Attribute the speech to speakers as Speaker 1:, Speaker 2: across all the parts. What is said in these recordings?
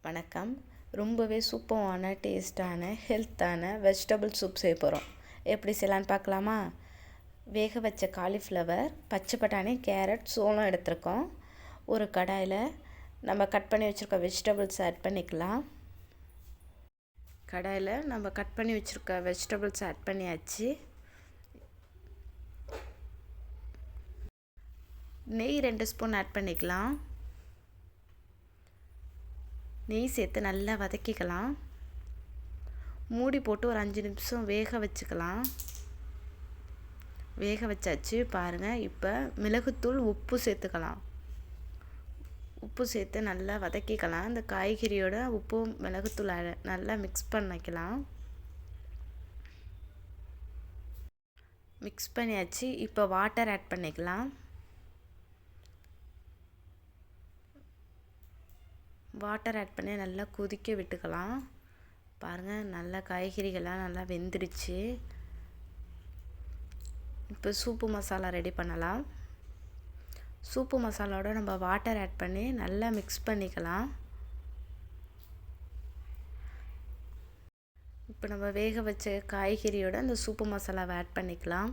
Speaker 1: வணக்கம். ரொம்பவே சூப்பரான டேஸ்ட்டான ஹெல்த்தான வெஜிடபிள் சூப் செய்ய போகிறோம். எப்படி செய்யலான்னு பார்க்கலாமா? வேக வச்ச காலிஃப்ளவர், பச்சை பட்டாணி, கேரட், சோளம் எடுத்திருக்கோம். ஒரு கடாயில் நம்ம கட் பண்ணி வச்சுருக்க வெஜிடபிள்ஸ் ஆட் பண்ணிக்கலாம். கடாயில் நம்ம கட் பண்ணி வச்சுருக்க வெஜிடபிள்ஸ் ஆட் பண்ணியாச்சு. நெய் 2 ஸ்பூன் ஆட் பண்ணிக்கலாம். நெய் சேர்த்து நல்லா வதக்கிக்கலாம். மூடி போட்டு ஒரு 5 நிமிஷம் வேக வச்சுக்கலாம். வேக வச்சாச்சு பாருங்கள். இப்போ மிளகுத்தூள், உப்பு சேர்த்துக்கலாம். உப்பு சேர்த்து நல்லா வதக்கிக்கலாம். இந்த காய்கறியோட உப்பு மிளகுத்தூள் நல்லா மிக்ஸ் பண்ணிக்கலாம். மிக்ஸ் பண்ணியாச்சு. இப்போ வாட்டர் ஆட் பண்ணிக்கலாம். வாட்டர் ஆட் பண்ணி நல்லா கொதிக்க விட்டுக்கலாம். பாருங்கள், நல்லா காய்கறிகள்லாம் நல்லா வெந்துடுச்சு. இப்போ சூப்பு மசாலா ரெடி பண்ணலாம். சூப்பு மசாலாவோட நம்ம வாட்டர் ஆட் பண்ணி நல்லா மிக்ஸ் பண்ணிக்கலாம். இப்போ நம்ம வேக வச்ச காய்கறியோட அந்த சூப்பு மசாலாவை ஆட் பண்ணிக்கலாம்.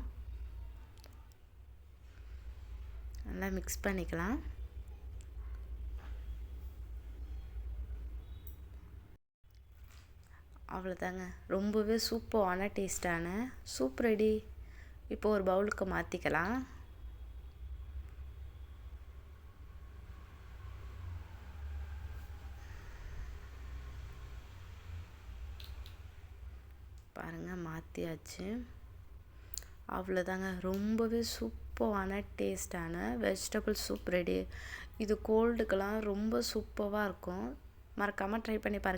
Speaker 1: நல்லா மிக்ஸ் பண்ணிக்கலாம். அவ்வளோதாங்க. ரொம்பவே சூப்பரான டேஸ்ட்டான சூப் ரெடி. இப்போ ஒரு பவுலுக்கு மாற்றிக்கலாம். பாருங்கள், மாற்றியாச்சு. அவ்வளோதாங்க. ரொம்பவே சூப்பரான டேஸ்ட்டான வெஜிடபிள் சூப் ரெடி. இது கோல்டுக்கெல்லாம் ரொம்ப சூப்பராக இருக்கும். மறக்காமல் ட்ரை பண்ணி பாருங்கள்.